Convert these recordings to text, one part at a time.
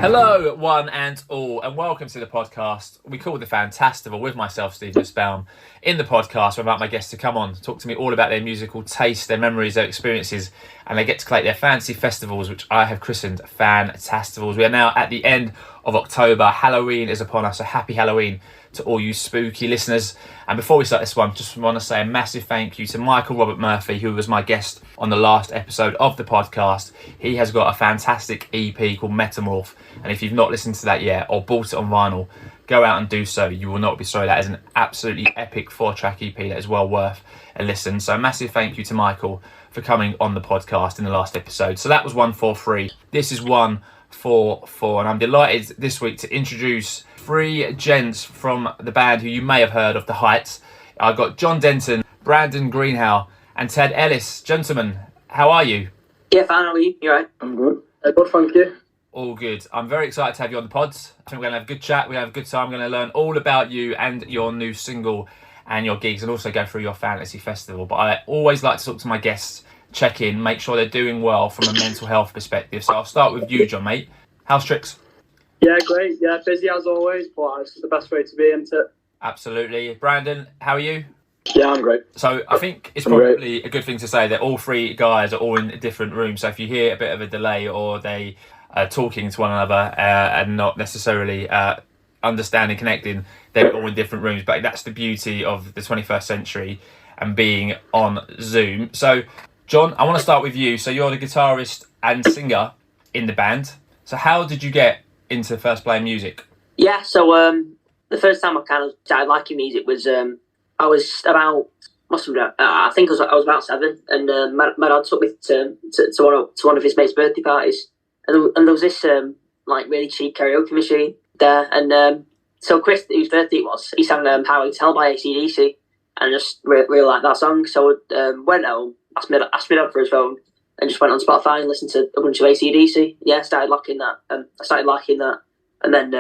Hello, one and all, and welcome to the podcast we call the Fantastival with myself, Steve Nussbaum. In the podcast, I invite my guests to come on, talk to me all about their musical taste, their memories, their experiences, and they get to collate their fantasy festivals, which I have christened Fantastivals. We are now at the end of October. Halloween is upon us, so happy Halloween to all you spooky listeners. And before we start this one, just want to say a massive thank you to Michael Robert Murphy, who was my guest on the last episode of the podcast. He has got a fantastic EP called Metamorph, and if you've not listened to that yet or bought it on vinyl, go out and do so. You will not be sorry. That is an absolutely epic 4-track EP that is well worth a listen. So a massive thank you to Michael for coming on the podcast in the last episode. So that was 143. This is 144, and I'm delighted this week to introduce 3 gents from the band who you may have heard of, The Heights. I've got John Denton, Brandon Greenhalgh, and Ted Ellis. Gentlemen, how are you? Yeah, fine. How are you? You all right? I'm good. Good, thank you. All good. I'm very excited to have you on the pods. I think we're going to have a good chat. We're going to have a good time. We're going to learn all about you and your new single and your gigs, and also go through your fantasy festival. But I always like to talk to my guests, check in, make sure they're doing well from a mental health perspective. So I'll start with you, John, mate. How's tricks? Yeah, great. Yeah, busy as always, but it's the best way to be, isn't it? Absolutely. Brandon, how are you? Yeah, I'm great. So I think it's probably a good thing to say that all 3 guys are all in different rooms. So if you hear a bit of a delay or they are talking to one another and not necessarily understanding, connecting, they're all in different rooms. But that's the beauty of the 21st century and being on Zoom. So John, I want to start with you. So you're the guitarist and singer in the band. So how did you get into first playing music? Yeah, so the first time I kind of started liking music was I was about I think I was about 7, and my dad took me to one of his mates' birthday parties, and there was this like really cheap karaoke machine there, and so Chris, whose birthday it was, he sang "How I Tell" by AC/DC, and I just really liked that song. So went home, asked my dad for his phone, and just went on Spotify and listened to a bunch of AC/DC. Yeah, started liking that. I started liking that, and then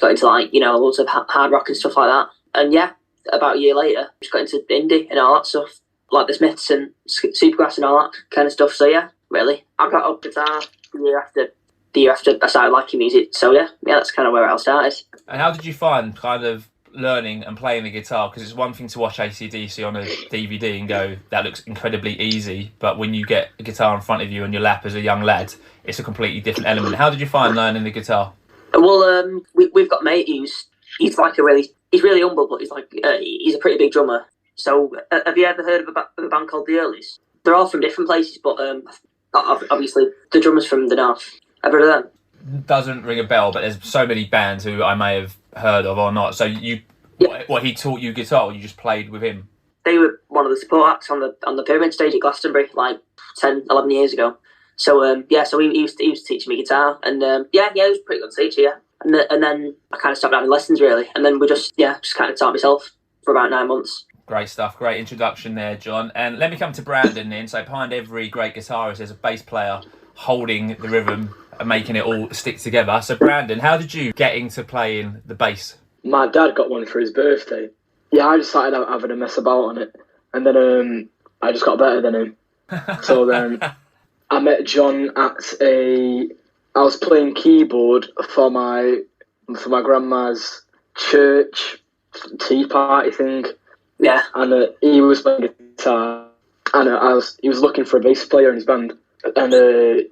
got into loads of hard rock and stuff like that. And yeah, about a year later, just got into indie and all that stuff, like the Smiths and Supergrass and all that kind of stuff. So yeah, really, I got up guitar the year after I started liking music. So yeah, that's kind of where it all started. And how did you find kind of learning and playing the guitar? Because it's one thing to watch AC/DC on a DVD and go, that looks incredibly easy, but when you get a guitar in front of you on your lap as a young lad, it's a completely different element. How did you find learning the guitar? Well, we've got a mate he's really humble, but he's a pretty big drummer. So have you ever heard of a band called The Earlies? They're all from different places, but obviously the drummer's from the north. Ever heard of them? Doesn't ring a bell, but there's so many bands who I may have heard of or not. So he taught you guitar, or you just played with him? They were one of the support acts on the Pyramid stage at Glastonbury like 10, 11 years ago. So so he was teaching me guitar, and he was a pretty good teacher. Yeah, and then I kind of stopped having lessons really, and then we just kind of taught myself for about 9 months. Great stuff, great introduction there, John. And let me come to Brandon then. So behind every great guitarist, there's a bass player holding the rhythm and making it all stick together. So Brandon, how did you get into playing the bass? My dad got one for his birthday. Yeah, I just started out having a mess about on it, and then I just got better than him. So then I met John I was playing keyboard for my grandma's church tea party thing. Yeah. And he was playing guitar, and he was looking for a bass player in his band, and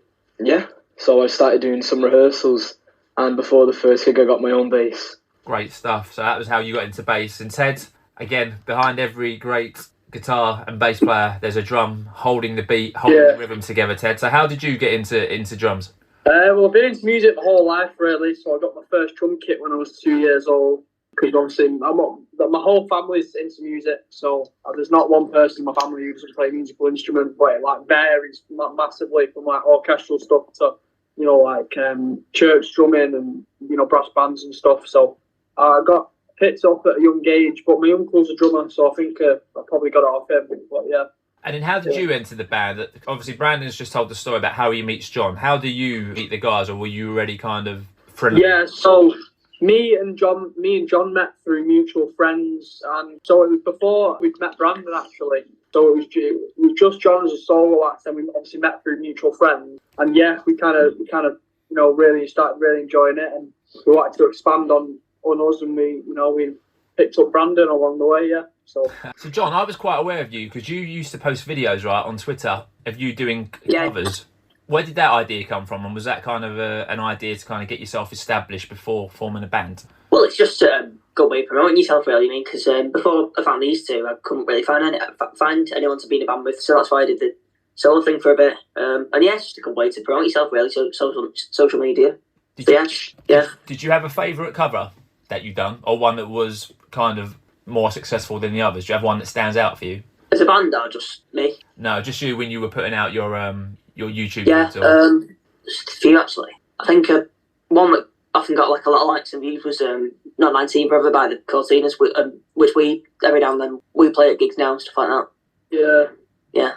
so I started doing some rehearsals, and before the first gig I got my own bass. Great stuff. So that was how you got into bass. And Ted, again, behind every great guitar and bass player, there's a drum holding the beat, holding the rhythm together, Ted. So how did you get into drums? Well, I've been into music my whole life, really. So I got my first drum kit when I was 2 years old. Because obviously, my whole family's into music. So there's not one person in my family who doesn't play a musical instrument. But it varies massively from orchestral stuff to church drumming and brass bands and stuff. So I got picked up at a young age. But my uncle's a drummer, so I think I probably got it off him. But yeah. And then how did you enter the band? Obviously, Brandon's just told the story about how he meets John. How do you meet the guys, or were you already kind of friendly? Yeah, so me and John met through mutual friends, and so it was before we'd met Brandon actually. So it was just John as a solo act, and we obviously met through mutual friends. And yeah, we kind of really started really enjoying it, and we wanted to expand on us, and we picked up Brandon along the way. Yeah. So John, I was quite aware of you because you used to post videos, right, on Twitter of you doing covers. Where did that idea come from, and was that kind of an idea to kind of get yourself established before forming a band? Well, it's just a good way of promoting yourself, really. I mean, because before I found these two, I couldn't really find anyone to be in a band with, so that's why I did the solo thing for a bit. And yeah, it's just a good way to promote yourself, really. So social media. Did you have a favourite cover that you've done, or one that was kind of more successful than the others? Do you have one that stands out for you? As a band, or just me? No, just you when you were putting out your YouTube. Yeah, just a few actually. I think one that often got like a lot of likes and views was Not 19 Brother by the Cortinas, which we every now and then we play at gigs now and stuff like that. Yeah.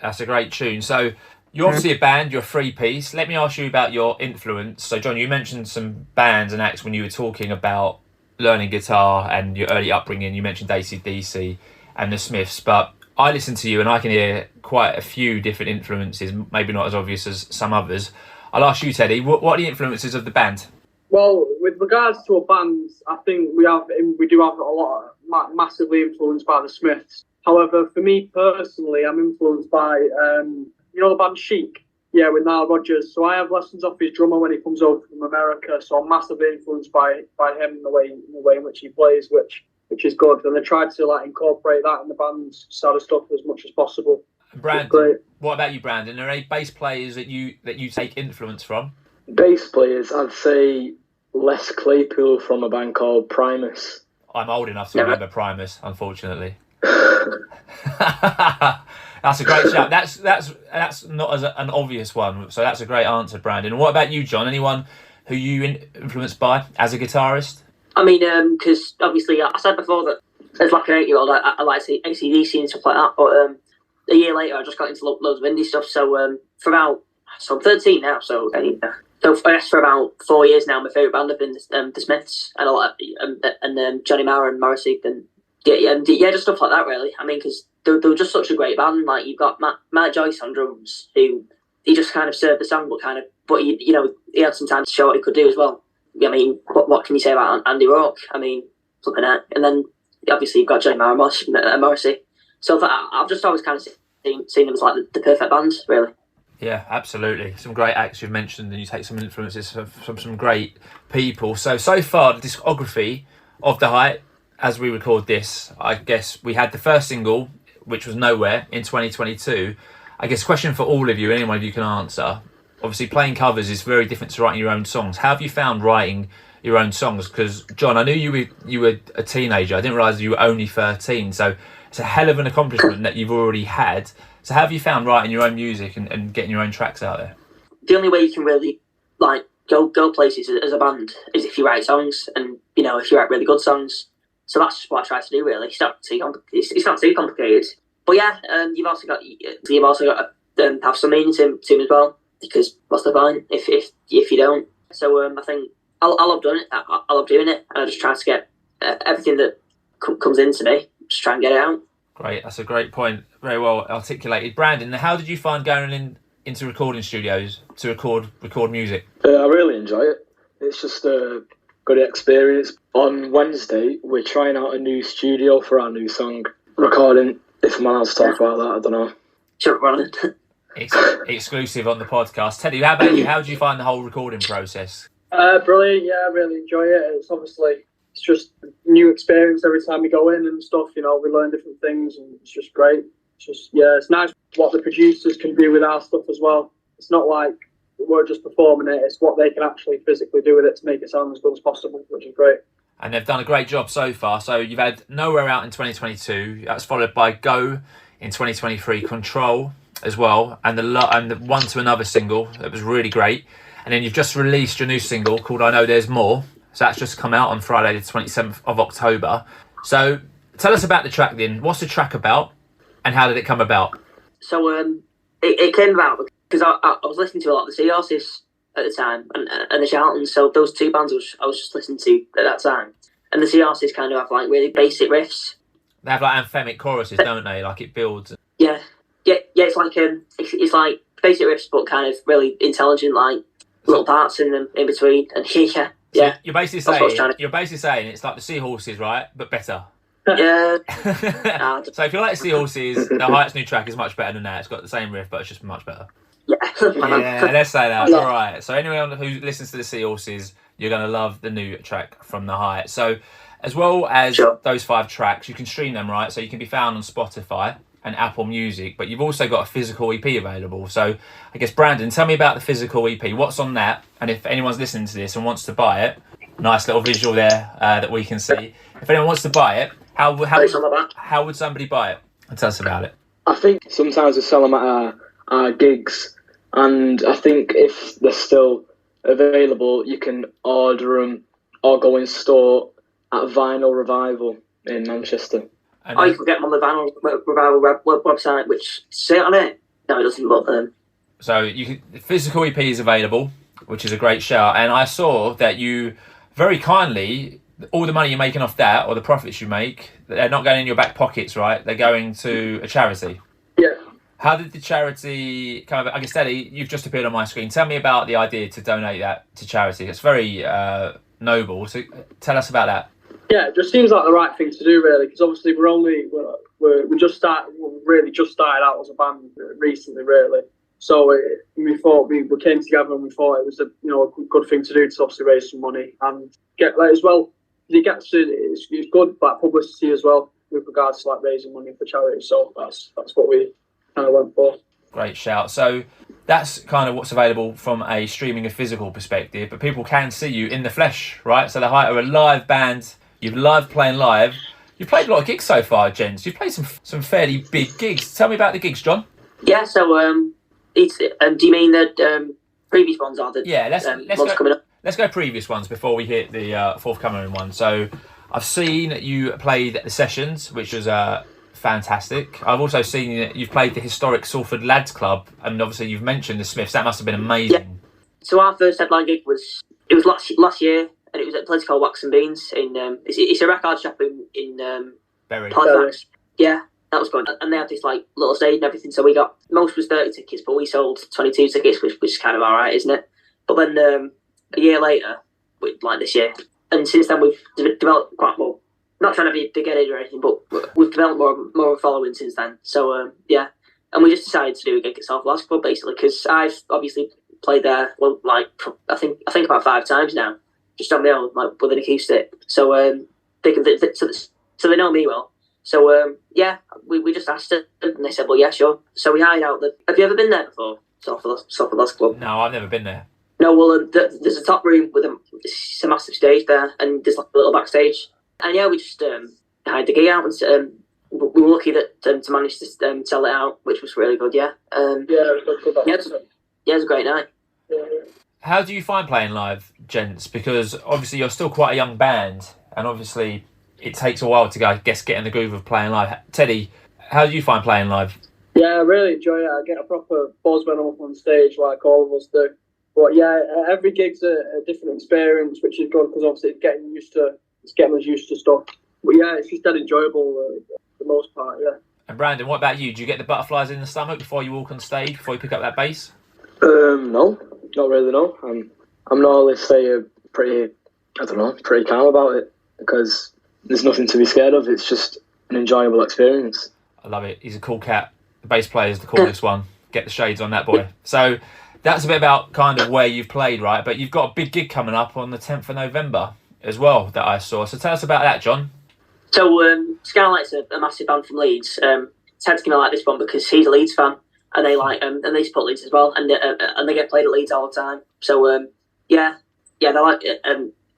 That's a great tune. So you're obviously a band, you're a three-piece. Let me ask you about your influence. So John, you mentioned some bands and acts when you were talking about learning guitar and your early upbringing. You mentioned AC/DC and the Smiths, but I listen to you and I can hear quite a few different influences, maybe not as obvious as some others. I'll ask you, Teddy, what are the influences of the band? Well, with regards to a band, I think we do have a lot of massively influenced by the Smiths. However, for me personally, I'm influenced by the band Chic, with Nile Rodgers. So I have lessons off his drummer when he comes over from America. So I'm massively influenced by him in the way in which he plays, which is good. And I tried to incorporate that in the band's side of stuff as much as possible. Brandon, what about you, Brandon? Are there any bass players that you take influence from? Bass players, I'd say Les Claypool from a band called Primus. I'm old enough to remember Primus, unfortunately. That's a great shout. That's not as an obvious one, so that's a great answer, Brandon. And what about you, John? Anyone who you influenced by as a guitarist? I mean, because obviously I said before that as like an 8-year-old, I like AC/DC and stuff like that. But a year later, I just got into loads of indie stuff. So I'm 13 now. So I guess for about 4 years now, my favourite band have been the Smiths and a lot and Johnny Marr and Morrissey and just stuff like that really. I mean, because they were just such a great band. Like you've got Matt Joyce on drums, who he just kind of served the song, but he had some time to show what he could do as well. I mean, what can you say about Andy Rourke? I mean, flipping out. And then obviously you've got Johnny Marr and Morrissey. So I've just always kind of seen them as like the perfect band, really. Yeah, absolutely. Some great acts you've mentioned, and you take some influences from some great people. So far, the discography of The Height, as we record this, I guess we had the first single, which was Nowhere, in 2022. I guess question for all of you, anyone of you can answer. Obviously, playing covers is very different to writing your own songs. How have you found writing your own songs? Because, John, I knew you were a teenager. I didn't realise you were only 13. So it's a hell of an accomplishment that you've already had. So how have you found writing your own music and getting your own tracks out there? The only way you can really go places as a band is if you write songs, and if you write really good songs. So that's just what I try to do. Really, it's not too complicated. But yeah, you've also got to have some meaning to them as well. Because what's the point if you don't? So I think I love doing it. I love doing it, and I just try to get everything that comes into me. Just try and get it out. Great, that's a great point. Very well articulated, Brandon. How did you find going into recording studios to record music? I really enjoy it. It's just a good experience. On Wednesday, we're trying out a new studio for our new song recording. If I'm allowed to talk about that, I don't know. Sure, Brandon. Exclusive on the podcast. Teddy, how about you? How did you find the whole recording process? Brilliant. Yeah, I really enjoy it. It's just a new experience every time we go in and stuff. We learn different things, and it's just great. It's nice what the producers can do with our stuff as well. It's not like we're just performing it. It's what they can actually physically do with it to make it sound as good as possible, which is great. And they've done a great job so far. So you've had Nowhere out in 2022. That's followed by Go in 2023, Control as well, and the One to Another single that was really great. And then you've just released your new single called I Know There's More. So that's just come out on Friday the 27th of October. So tell us about the track then. What's the track about, and how did it come about? So it came about because I was listening to a lot of the Seahorses at the time, and the Charltons. So those two bands I was just listening to at that time. And the Seahorses kind of have like really basic riffs. They have like anthemic choruses, don't they? Like it builds. Yeah. It's like basic riffs, but kind of really intelligent. Like little parts in them in between, and yeah. So you're basically That's what I was trying saying it's like the Seahorses, right? But better. Yeah. So if you like Seahorses, the Heights new track is much better than that. It's got the same riff, but it's just much better. Yeah. Yeah, let's say that. All right. So anyone who listens to the Seahorses, you're going to love the new track from the Heights. So as well as those 5 tracks, you can stream them, right? So you can be found on Spotify and Apple Music, but you've also got a physical EP available. So I guess, Brandon, tell me about the physical EP. What's on that? And if anyone's listening to this and wants to buy it, nice little visual there that we can see. If anyone wants to buy it, how would somebody buy it? Tell us about it. I think sometimes we sell them at our gigs, and I think if they're still available, you can order them or go in store at Vinyl Revival in Manchester. Or you can get them on the Vinyl Revival website, which say it on it. No, it doesn't, but So the physical EP is available, which is a great shout. And I saw that you very kindly, all the money you're making off that, or the profits you make, they're not going in your back pockets, right? They're going to a charity. Yeah. How did the charity come about? I guess, Eddie, you've just appeared on my screen. Tell me about the idea to donate that to charity. It's very noble. So tell us about that. Yeah, it just seems like the right thing to do, really, because obviously we really just started out as a band recently, really. So we thought we came together and we thought it was a good thing to do to obviously raise some money and get that as well. It's good like publicity as well with regards to like raising money for charity. So that's what we kind of went for. Great shout. So that's kind of what's available from a streaming and physical perspective, but people can see you in the flesh, right? So the Height are a live band. You've playing live. You've played a lot of gigs so far, gents. You've played some fairly big gigs. Tell me about the gigs, John. Yeah, so it's do you mean the previous ones are the let's ones coming up? Let's go previous ones before we hit the forthcoming one. So I've seen you played the Sessions, which was fantastic. I've also seen that you've played the historic Salford Lads Club, and obviously you've mentioned the Smiths. That must have been amazing. Yeah. So our first headline gig was last year, and it was at a place called Wax and Beans in it's a record shop in Bury. Halifax. Yeah, that was good. And they had this like little stage and everything. So we got most was 30 tickets, but we sold 22 tickets, which is kind of all right, isn't it? But then a year later, like this year, and since then we've developed quite more. Not trying to be big-headed or anything, but we've developed more of a following since then. So and we just decided to do a gig at Salford Lads Club basically because I've obviously played there. Well, like I think about 5 times now, just on my own, like with an acoustic. So so they know me well. So we just asked them, and they said, well, yeah, sure. So we hired out have you ever been there before, Salford Lads Club? No, I've never been there. No, well, there's a top room with a massive stage there, and there's like a little backstage. And yeah, we just hired the gig out, and we were lucky to manage to sell it out, which was really good. Yeah, it was a great night. Yeah. How do you find playing live, gents? Because obviously you're still quite a young band, and obviously it takes a while to get in the groove of playing live. Teddy, how do you find playing live? Yeah, I really enjoy it. I get a proper buzz when I'm up on stage, like all of us do. But yeah, every gig's a different experience, which is good because obviously it's getting us used to stuff. But yeah, it's just dead enjoyable for the most part, yeah. And Brandon, what about you? Do you get the butterflies in the stomach before you walk on stage, before you pick up that bass? No, not really, no. I'm normally pretty calm about it because there's nothing to be scared of. It's just an enjoyable experience. I love it. He's a cool cat. The bass player is the coolest one. Get the shades on that boy. So that's a bit about kind of where you've played, right? But you've got a big gig coming up on the 10th of November as well that I saw. So tell us about that, John. So Skylights are a massive band from Leeds. Ted's gonna like this one because he's a Leeds fan, and they like and they support Leeds as well, and they get played at Leeds all the time. So they like it.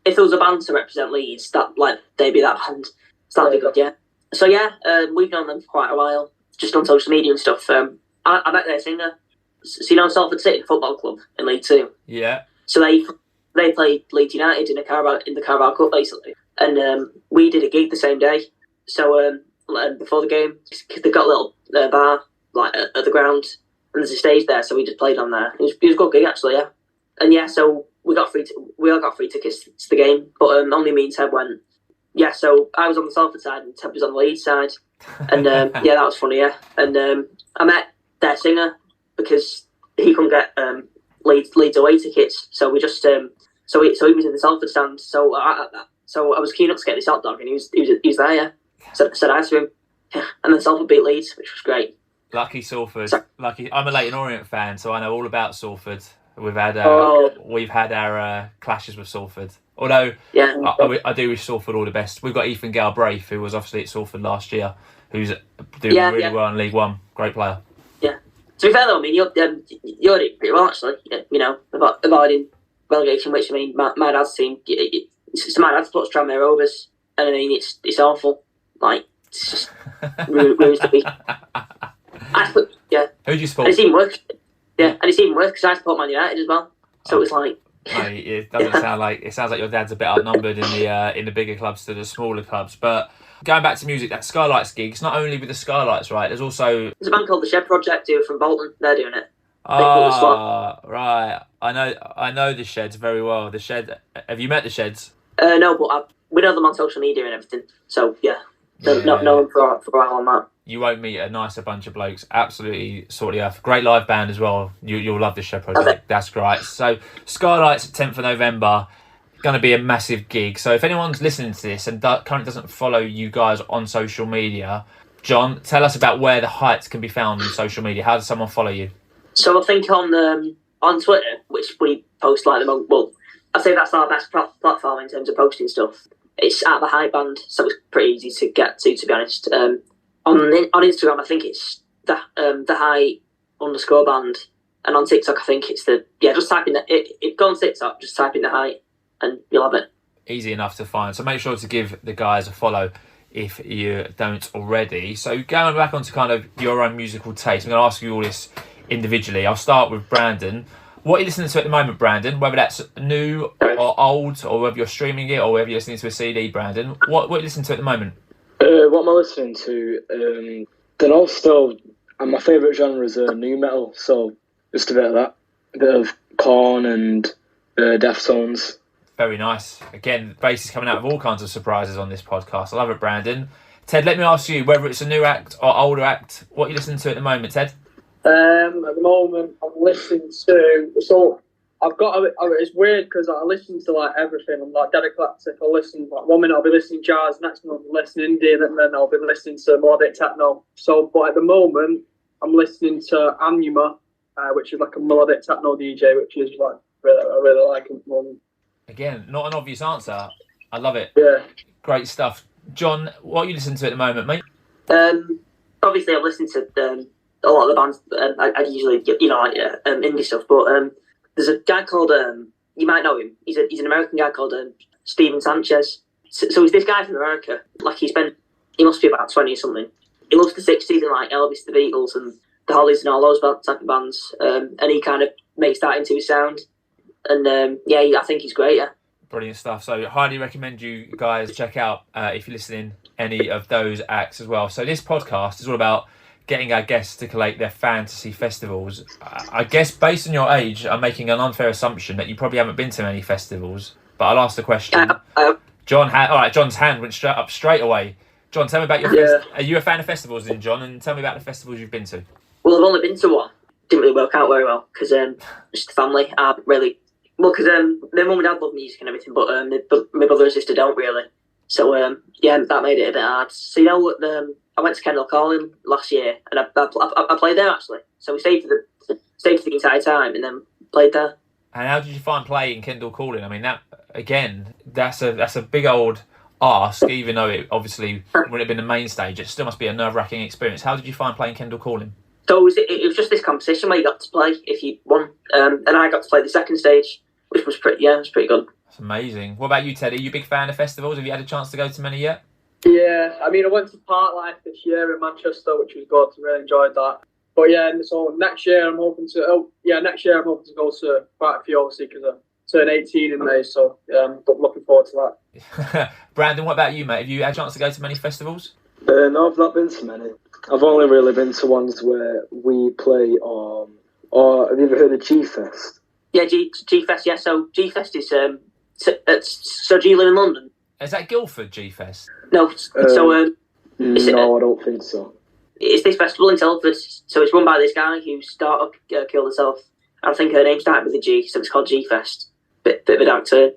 If there was a band to represent Leeds, they'd be that band. So that'd be good, yeah. So yeah, we've known them for quite a while, just on social media and stuff. I met their singer. So you know Salford City Football Club in League Two. Yeah. So they played Leeds United in the Carabao Cup basically, and we did a gig the same day. So before the game, they got a little bar like at the ground, and there's a stage there, so we just played on there. It was a good gig actually, yeah. And yeah, so we all got free tickets to the game, but only me and Ted went. Yeah, so I was on the Salford side and Ted was on the Leeds side, and that was funny, yeah. And I met their singer because he couldn't get Leeds away tickets. So we just so he was in the Salford stand. So I was keen up to get this hot dog, and he was there. Yeah, so said hi to him, and then Salford beat Leeds, which was great. Lucky Salford. Lucky. I'm a Leighton Orient fan, so I know all about Salford. We've had our clashes with Salford. Although I do wish Salford all the best. We've got Ethan Galbraith, who was obviously at Salford last year, who's doing really well in League One. Great player. Yeah. To be fair though, I mean you're doing pretty well actually. You know, avoiding relegation, which I mean my dad's team. It's my dad's put Tranmere Rovers, and I mean it's awful. Like it's just ruins the week. Who do you support? And it's even worse. Yeah, and it's even worse because I support Man United as well. So it was like. It doesn't sound like it sounds like your dad's a bit outnumbered in the bigger clubs to the smaller clubs. But going back to music, that Skylights gig, it's not only with the Skylights, right? There's a band called the Shed Project who are from Bolton. They're doing it. Right. I know the Sheds very well. The Shed. Have you met the Sheds? No, but we know them on social media and everything. So yeah, know them for a while on that. You won't meet a nicer bunch of blokes. Absolutely sort of earth. Great live band as well. You'll love the Shed Project. Okay. That's great. So Skylights 10th of November, going to be a massive gig. So if anyone's listening to this and currently doesn't follow you guys on social media, John, tell us about where the Heights can be found on social media. How does someone follow you? So I think on Twitter, which we post like the most. Well, I'd say that's our best platform in terms of posting stuff. It's at the Height Band, so it's pretty easy to get to be honest. On Instagram, I think it's the Height _band, and on TikTok, I think it's just type in go on TikTok, just type in the Height, and you'll have it. Easy enough to find. So make sure to give the guys a follow if you don't already. So going back onto kind of your own musical taste, I'm going to ask you all this individually. I'll start with Brandon. What are you listening to at the moment, Brandon? Whether that's new or old, or whether you're streaming it, or whether you're listening to a CD, Brandon. What are you listening to at the moment? What am I listening to? Then also, my favourite genre is new metal, so just a bit of that. A bit of Korn and Deftones. Very nice. Again, bass is coming out of all kinds of surprises on this podcast. I love it, Brandon. Ted, let me ask you, whether it's a new act or older act, what are you listening to at the moment, Ted? At the moment, I'm listening to... So, it's weird because I listen to like everything. I'm like dead eclectic. I listen like 1 minute I'll be listening jazz, next minute I'll be listening Indian, and then I'll be listening to melodic techno. So, but at the moment I'm listening to Anuma, which is like a melodic techno DJ, which is like I really like it at the moment. Again, not an obvious answer. I love it. Yeah, great stuff. John, what are you listening to at the moment, mate? Obviously I'm listening to a lot of the bands. I usually indie stuff, but there's a guy called, you might know him, he's an American guy called Steven Sanchez. So he's this guy from America. Like he must be about 20 or something. He loves the 60s and like Elvis, the Beatles and the Hollies and all those type of bands. And he kind of makes that into his sound. And I think he's great, yeah. Brilliant stuff. So highly recommend you guys check out, if you're listening, any of those acts as well. So this podcast is all about getting our guests to collate their fantasy festivals. I guess based on your age, I'm making an unfair assumption that you probably haven't been to many festivals, but I'll ask the question. John's hand went straight away. John, tell me about your Are you a fan of festivals then, John? And tell me about the festivals you've been to. Well, I've only been to one. Didn't really work out very well because just the family aren't really... Well, because my mum and dad love music and everything, but my brother and sister don't really. So, that made it a bit hard. So, I went to Kendal Calling last year, and I played there actually. So we stayed for the entire time, and then played there. And how did you find playing Kendal Calling? I mean, that's a big old ask, even though it obviously wouldn't have been the main stage. It still must be a nerve-wracking experience. How did you find playing Kendal Calling? So it was just this competition where you got to play if you won, and I got to play the second stage, which was pretty good. That's amazing. What about you, Ted? Are you a big fan of festivals? Have you had a chance to go to many yet? Yeah, I mean, I went to Parklife this year in Manchester, which was good. I really enjoyed that. But yeah, so next year I'm hoping to go to quite a few, obviously, because I turn 18 in May. So yeah, I'm looking forward to that. Brandon, what about you, mate? Have you had a chance to go to many festivals? No, I've not been to many. I've only really been to ones where we play on. Or have you ever heard of G-Fest? Yeah, G-Fest. Yeah, so G-Fest is so do you live in London? Is that Guildford G-Fest? No, no, I don't think so. It's this festival in Salford, so it's run by this guy who killed himself, I think her name started with a G, so it's called G Fest. Bit of a dark turn.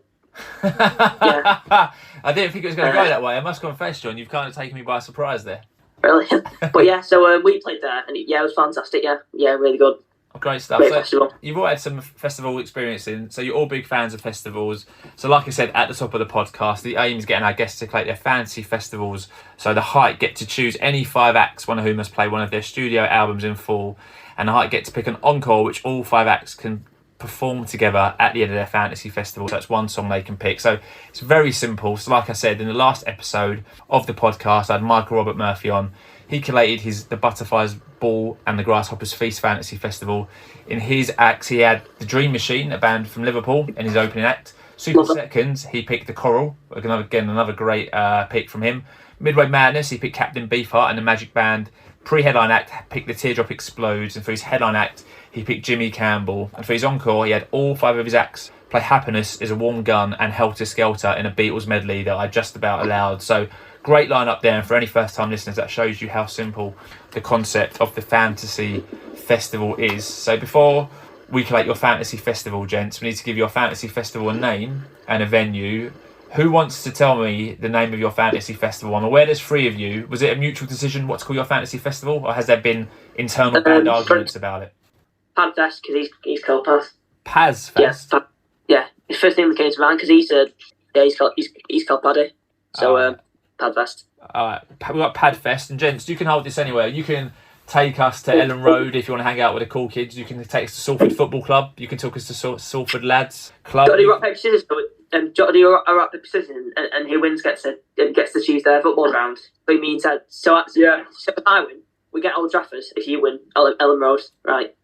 I didn't think it was going to go that way. I must confess, John, you've kind of taken me by surprise there. Really? But yeah, so we played there, and it was fantastic. Yeah, really good. Great stuff. Great so festival. You've all had some festival experience in, so you're all big fans of festivals. So like I said at the top of the podcast, the aim is getting our guests to collate their fantasy festivals. So the Height get to choose any 5 acts, one of whom must play one of their studio albums in full. And the Height get to pick an encore, which all 5 acts can perform together at the end of their fantasy festival. So that's one song they can pick. So it's very simple. So like I said, in the last episode of the podcast, I had Michael Robert Murphy on. He collated the Butterflies Ball and the Grasshoppers Feast Fantasy Festival. In his acts, he had The Dream Machine, a band from Liverpool, in his opening act. Super Seconds, he picked The Coral. Again, another great pick from him. Midway Madness, he picked Captain Beefheart and the Magic Band. Pre-headline act, picked The Teardrop Explodes. And for his headline act, he picked Jimmy Campbell. And for his encore, he had all 5 of his acts play Happiness is a Warm Gun and Helter Skelter in a Beatles medley that I just about allowed. So great lineup there, and for any first-time listeners, that shows you how simple the concept of the fantasy festival is. So before we collate your fantasy festival, gents, we need to give your fantasy festival a name and a venue. Who wants to tell me the name of your fantasy festival? I'm aware there's 3 of you. Was it a mutual decision what to call your fantasy festival, or has there been internal band arguments about it? Fanfest, because he's called Paz. Paz Fest? Yeah, his first name that came to mind, because he said, he's called Paddy. So, Padfest. Alright, we've got Padfest, and gents, you can hold this anywhere. You can take us to Ellen Road if you want to hang out with the cool kids. You can take us to Salford Football Club. You can talk us to Salford Lads Club. Got to do rock, paper, scissors. Got to do a rock, paper, scissors, and who wins gets to choose their football ground. So me and Ted. So if I win, we get Old Trafford. If you win, Ellen Road. Right.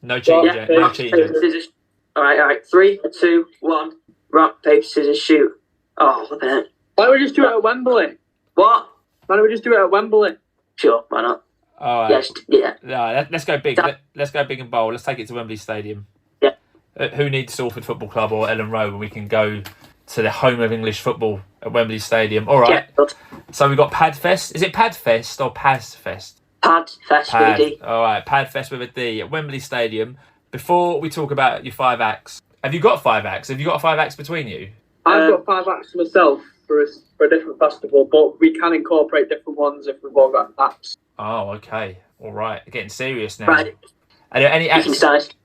No cheating, gents. No cheating, gents. All right. 3, 2, 1. Rock, paper, scissors, shoot. Oh, what the heck? Why don't we just do it at Wembley? What? Why don't we just do it at Wembley? Sure, why not? All right. Yeah. No, let's go big. Let's go big and bold. Let's take it to Wembley Stadium. Yeah. Who needs Salford Football Club or Ellen Road when we can go to the home of English football at Wembley Stadium? All right. Yeah. So we've got Padfest. Is it Padfest or Pazfest? Padfest with a D. All right, Padfest with a D at Wembley Stadium. Before we talk about your 5 acts, have you got 5 acts? Have you got 5 acts between you? I've got 5 acts myself for a different festival, but we can incorporate different ones if we've all got acts. Oh, okay. All right. Getting serious now. Right. Are there any acts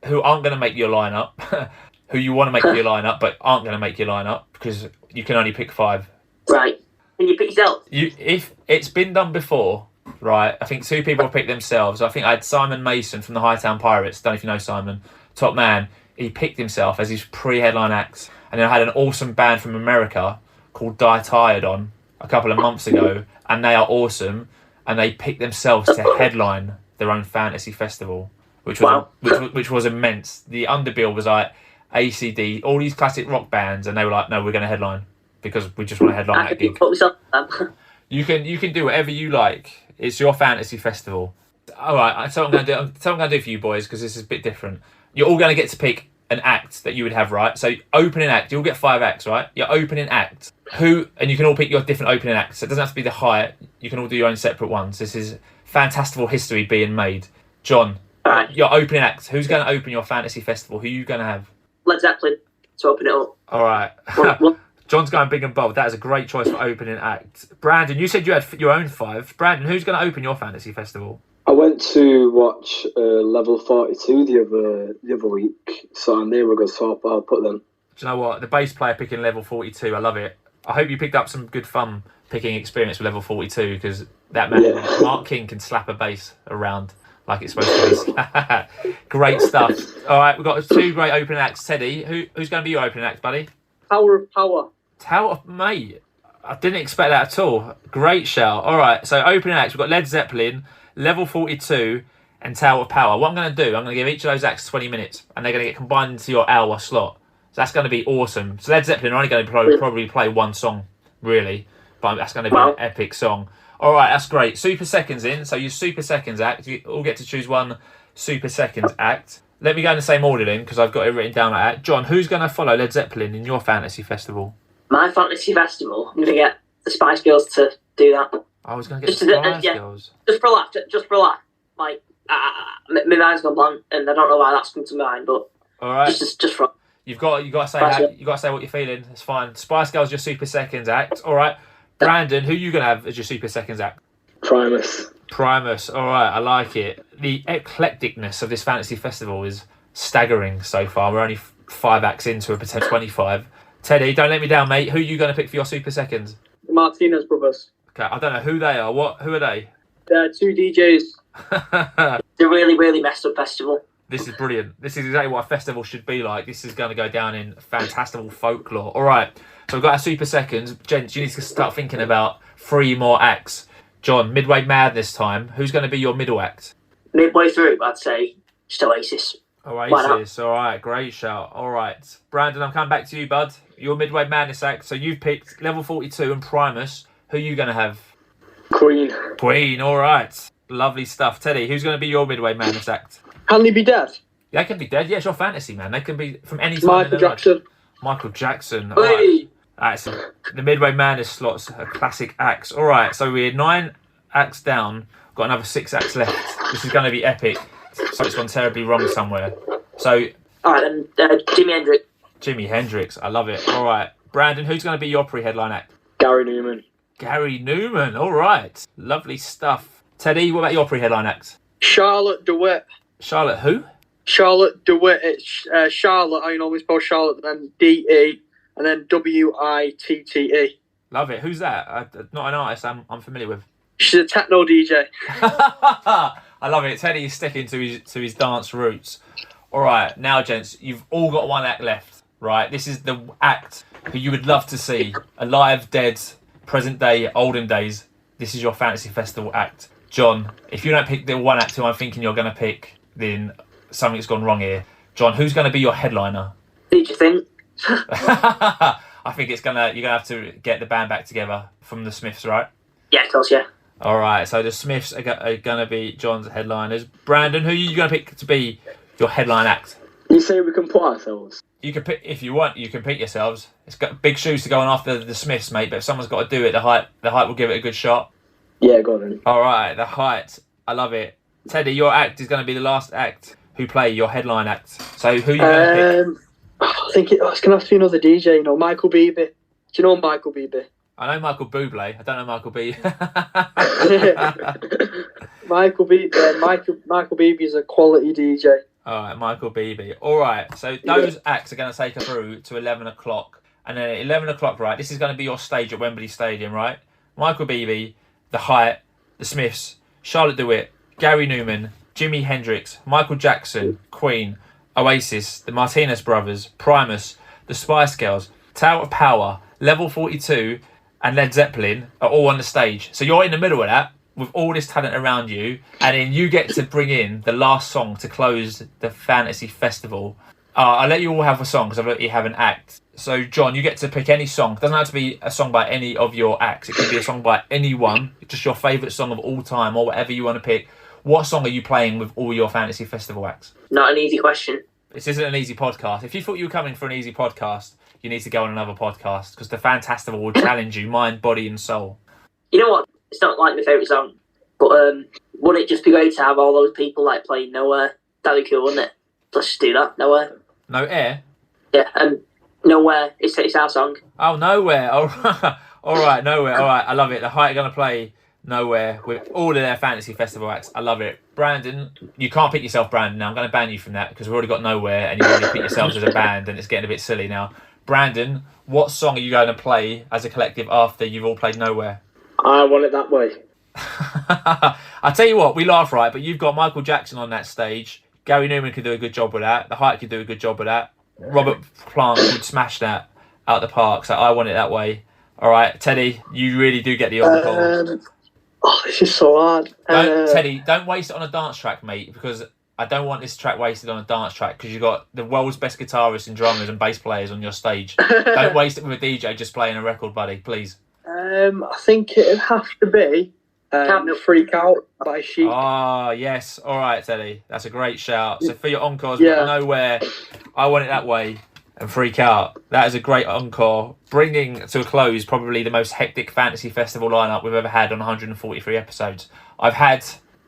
who aren't going to make your lineup, who you want to make your lineup, but aren't going to make your lineup because you can only pick 5? Right. Can you pick yourself? If it's been done before, right? I think 2 people have picked themselves. I think I had Simon Mason from the Hightown Pirates. Don't know if you know Simon. Top man. He picked himself as his pre-headline act. And then I had an awesome band from America called Die Tired on a couple of months ago, and they are awesome, and they picked themselves to headline their own fantasy festival, which was which was immense. The underbill was like ACD, all these classic rock bands, and they were like, no, we're going to headline because we just want to headline that gig. You can do whatever you like. It's your fantasy festival. All right, so I'm going to do for you boys, because this is a bit different. You're all going to get to pick an act that you would have, right? So opening act, you'll get 5 acts, right? Your opening act. And you can all pick your different opening acts. So it doesn't have to be the Height. You can all do your own separate ones. This is fantastical history being made. John, your opening act. Who's going to open your fantasy festival? Who are you going to have? Led Zeppelin to open it up. All right. John's going big and bold. That is a great choice for opening act. Brandon, you said you had your own 5. Brandon, who's going to open your fantasy festival? I went to watch Level 42 the other week, so I knew we were good, so I'll put them. Do you know what? The bass player picking Level 42, I love it. I hope you picked up some good fun picking experience with Level 42, because that man, Mark King, can slap a bass around like it's supposed to be. Great stuff. All right, we've got 2 great opening acts. Teddy, who's going to be your opening act, buddy? Tower of Power. Tower of... Mate, I didn't expect that at all. Great shout. All right, so opening acts, we've got Led Zeppelin, Level 42 and Tower of Power. What I'm going to do, I'm going to give each of those acts 20 minutes, and they're going to get combined into your hour slot. So that's going to be awesome. So Led Zeppelin are only going to probably play 1 song, really, but that's going to be an epic song. All right, that's great. Super Seconds in. So your Super Seconds act, you all get to choose 1 Super Seconds act. Let me go in the same order then, because I've got it written down like that. John, who's going to follow Led Zeppelin in your fantasy festival? My fantasy festival, I'm going to get the Spice Girls to do that. I was going to get the Spice Girls. Just for a laugh. Like, my mind's gone blank, and I don't know why that's come to mind, but All right. just from. You got to say what you're feeling. It's fine. Spice Girls, your Super Seconds act. All right. Brandon, who are you gonna have as your Super Seconds act? Primus. All right, I like it. The eclecticness of this fantasy festival is staggering so far. We're only 5 acts into a potential 25. Teddy, don't let me down, mate. Who are you going to pick for your Super Seconds? The Martinez brothers. Okay, I don't know who they are. Who are they? They're 2 DJs. It's a really, really messed up festival. This is brilliant. This is exactly what a festival should be like. This is going to go down in Fantastival folklore. All right, so we've got our Super Seconds. Gents, you need to start thinking about 3 more acts. John, Midway Madness time. Who's going to be your middle act? Midway through, I'd say just Oasis. Oasis. All right, great shout. All right, Brandon, I'm coming back to you, bud. Your Midway Madness act. So you've picked Level 42 and Primus. Who are you going to have? Queen. All right. Lovely stuff. Teddy, who's going to be your Midway Madness act? Can they be dead? They can be dead. Yeah, it's your fantasy, man. They can be from any time. Michael Jackson. All right. So the Midway Madness slots are classic acts. All right, so we're 9 acts down. Got another 6 acts left. This is going to be epic. So it's gone terribly wrong somewhere. So. All right, then Jimi Hendrix. Jimi Hendrix. I love it. All right, Brandon, who's going to be your pre-headline act? Gary Newman. All right. Lovely stuff. Teddy, what about your pre-headline act? Charlotte DeWitt. Charlotte who? Charlotte DeWitt. It's Charlotte. I normally spell Charlotte, then D-E, and then W-I-T-T-E. Love it. Who's that? Not an artist I'm familiar with. She's a techno DJ. I love it. Teddy is sticking to his dance roots. All right, now, gents, you've all got 1 act left, right? This is the act who you would love to see. Alive, dead, present day, olden days. This is your fantasy festival act. John, if you don't pick the 1 act who I'm thinking you're going to pick, then something's gone wrong here. John, who's going to be your headliner? Who do you think? I think you're gonna have to get the band back together from the Smiths, right? Yeah, of course, yeah. All right, so the Smiths are going to be John's headliners. Brandon, who are you going to pick to be your headline act? You say we can put ourselves? You can pick if you want. You can pick yourselves. It's got big shoes to go on after the Smiths, mate. But if someone's got to do it, the height will give it a good shot. Yeah, go on then. All right, the height. I love it. Teddy, your act is going to be the last act who play your headline act. So who are you going to pick? I think it's going to have to be another DJ, Michael Beebe. Do you know Michael Beebe? I know Michael Bublé. I don't know Michael B. Michael Beebe is a quality DJ. All right, Michael Beebe. All right, so those acts are going to take us through to 11 o'clock. And then at 11 o'clock, right, this is going to be your stage at Wembley Stadium, right? Michael Beebe, The Height, The Smiths, Charlotte DeWitt, Gary Newman, Jimi Hendrix, Michael Jackson, Queen, Oasis, the Martinez Brothers, Primus, the Spice Girls, Tower of Power, Level 42, and Led Zeppelin are all on the stage. So you're in the middle of that with all this talent around you, and then you get to bring in the last song to close the Fantasy Festival. I'll let you all have a song because I've let you have an act. So John, you get to pick any song. It doesn't have to be a song by any of your acts. It could be a song by anyone, just your favourite song of all time or whatever you want to pick. What song are you playing with all your Fantasy Festival acts? Not an easy question. This isn't an easy podcast. If you thought you were coming for an easy podcast, you need to go on another podcast because the Fantastival will challenge you, mind, body and soul. You know what? It's not like my favourite song, but wouldn't it just be great to have all those people like playing Nowhere? That'd be cool, wouldn't it? Let's just do that. Nowhere. No Air? Yeah, Nowhere. It's our song. Oh, Nowhere. All right, Nowhere. All right, I love it. The Height are going to play Nowhere with all of their Fantasy Festival acts. I love it. Brandon, you can't pick yourself, Brandon. Now I'm going to ban you from that because we've already got Nowhere and you've already picked yourselves as a band and it's getting a bit silly now. Brandon, what song are you going to play as a collective after you've all played Nowhere? I Want It That Way. I tell you what, we laugh, right? But you've got Michael Jackson on that stage. Gary Newman could do a good job with that. The Height could do a good job with that. Robert Plant would smash that out the park. So I Want It That Way. All right, Teddy, you really do get the encore. This is so hard. Teddy, don't waste it on a dance track, mate, because I don't want this track wasted on a dance track because you've got the world's best guitarists and drummers and bass players on your stage. Don't waste it with a DJ just playing a record, buddy, please. I think it'd have to be Freak Out by Chic. Ah, yes. All right, Teddy. That's a great shout. So for your encores, we've got Nowhere, I Want It That Way, and Freak Out. That is a great encore, bringing to a close probably the most hectic fantasy festival lineup we've ever had on 143 episodes. I've had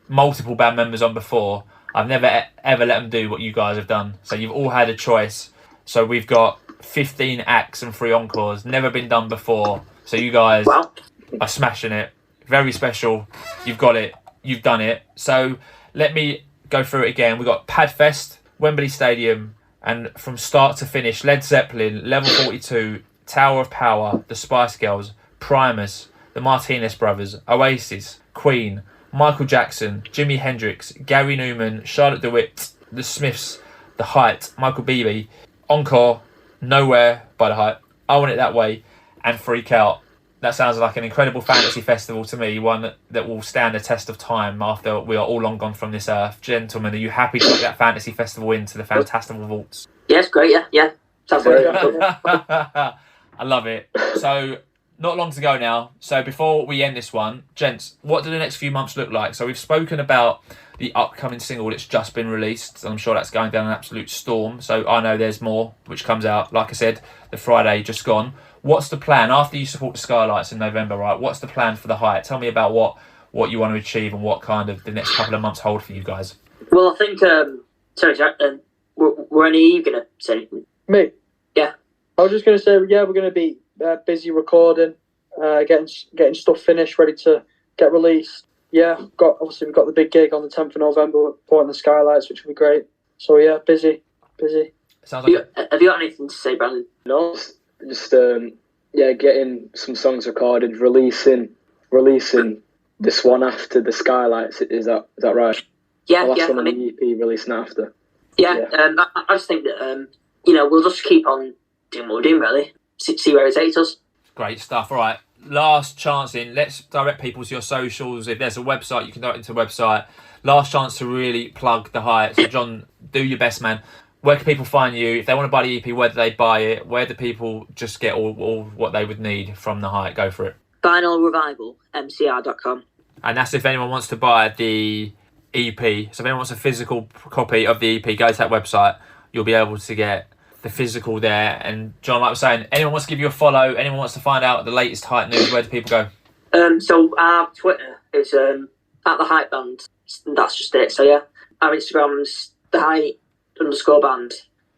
multiple band members on before, I've never ever let them do what you guys have done. So you've all had a choice. So we've got 15 acts and 3 encores. Never been done before. So you guys are smashing it. Very special. You've got it. You've done it. So let me go through it again. We've got Padfest, Wembley Stadium, and from start to finish, Led Zeppelin, Level 42, Tower of Power, the Spice Girls, Primus, the Martinez Brothers, Oasis, Queen, Michael Jackson, Jimi Hendrix, Gary Newman, Charlotte DeWitt, The Smiths, The Height, Michael Beebe, Encore, Nowhere by The Height, I Want It That Way, and Freak Out. That sounds like an incredible fantasy festival to me, one that will stand the test of time after we are all long gone from this earth. Gentlemen, are you happy to put that fantasy festival into the Fantastival vaults? Yeah, it's great, yeah. Sounds very good. I love it. So, not long to go now. So, before we end this one, gents, what do the next few months look like? So, we've spoken about the upcoming single that's just been released. I'm sure that's going down an absolute storm. So, I know there's more, which comes out, like I said, the Friday just gone. What's the plan after you support the Skylights in November, right? What's the plan for the Height? Tell me about what you want to achieve and what kind of the next couple of months hold for you guys. Well, I think, sorry, Jack, were any of you going to say anything? Me? Yeah. I was just going to say, yeah, we're going to be busy recording, getting stuff finished, ready to get released. Yeah, we've got the big gig on the 10th of November, supporting the Skylights, which will be great. So, yeah, busy. Sounds like have you got anything to say, Brandon? No, just getting some songs recorded, releasing this one after the Skylights. Is that right? Yeah, the last yeah. one on the EP releasing after. Yeah. I just think that we'll just keep on doing what we're doing, really. See where it takes us. great stuff. All right, last chance in. Let's direct people to your socials. If there's a website, you can direct them to the website. Last chance to really plug the Height. So, John, do your best, man. Where can people find you? If they want to buy the EP, where do they buy it? Where do people just get all what they would need from the Height? Go for it. Vinyl Revival, MCR.com. And that's if anyone wants to buy the EP. So if anyone wants a physical copy of the EP, go to that website. You'll be able to get the physical there. And John, like I was saying, anyone wants to give you a follow, anyone wants to find out the latest Height news, where do people go? So our Twitter is at the Height Band. That's just it. So yeah, our Instagram's the Height _band,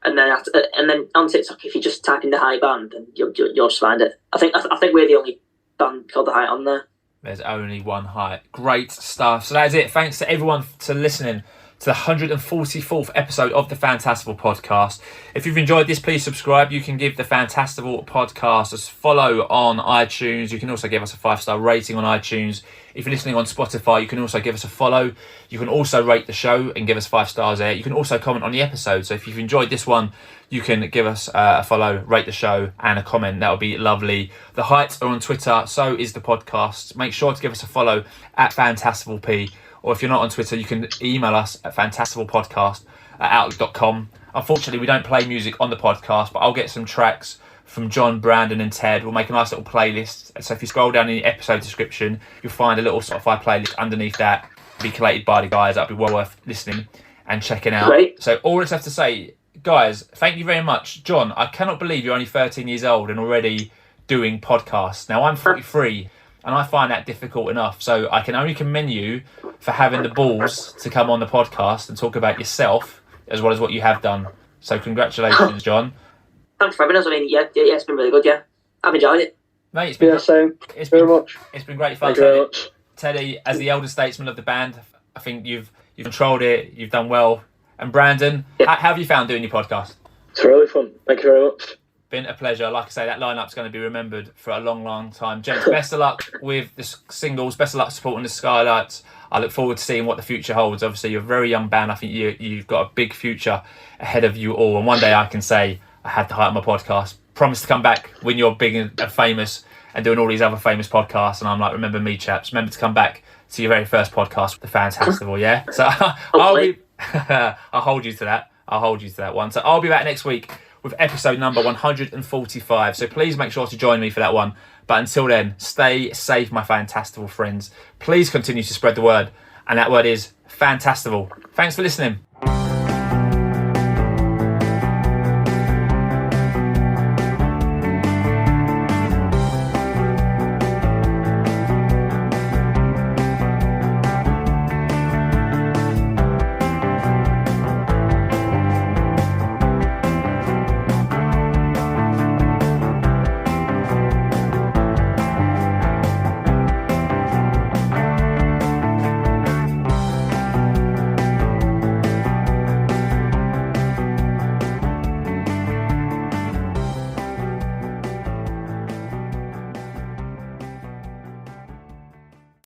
and then on TikTok, if you just type in the Height Band, then you'll just find it. I think we're the only band called the Height on there. There's only one Height. Great stuff. So that is it. Thanks to everyone for listening to the 144th episode of the Fantastival Podcast. If you've enjoyed this, please subscribe. You can give the Fantastival Podcast a follow on iTunes. You can also give us a 5-star rating on iTunes. If you're listening on Spotify, you can also give us a follow. You can also rate the show and give us 5 stars there. You can also comment on the episode. So if you've enjoyed this one, you can give us a follow, rate the show, and a comment. That would be lovely. The Heights are on Twitter. So is the podcast. Make sure to give us a follow at FantastivalP. Or if you're not on Twitter, you can email us at fantastivalpodcast@outlook.com. Unfortunately, we don't play music on the podcast, but I'll get some tracks from John, Brandon and Ted. We'll make a nice little playlist. So if you scroll down in the episode description, you'll find a little Spotify playlist underneath that. It'll be collated by the guys. That'll be well worth listening and checking out. Great. So all that's left to say, guys, thank you very much. John, I cannot believe you're only 13 years old and already doing podcasts. Now, I'm 43. And I find that difficult enough. So I can only commend you for having the balls to come on the podcast and talk about yourself as well as what you have done. So congratulations, John. Thanks for having us. I mean, yeah, it's been really good, yeah. I've enjoyed it. Mate, it's been same. It's very been, much. It's been great fun. Thank you very much. Teddy, as the elder statesman of the band, I think you've controlled it. You've done well. And Brandon, how have you found doing your podcast? It's really fun. Thank you very much. Been a pleasure. Like I say, that lineup's going to be remembered for a long, long time. Gents, best of luck with the singles. Best of luck supporting the Skylights. I look forward to seeing what the future holds. Obviously, you're a very young band. I think you've got a big future ahead of you all. And one day I can say I had the Height on my podcast. Promise to come back when you're big and famous and doing all these other famous podcasts. And I'm like, remember me, chaps. Remember to come back to your very first podcast, The Fantastival, yeah? So I'll hold you to that. I'll hold you to that one. So I'll be back next week with episode number 145. So please make sure to join me for that one. But until then, stay safe, my Fantastival friends. Please continue to spread the word. And that word is Fantastival. Thanks for listening.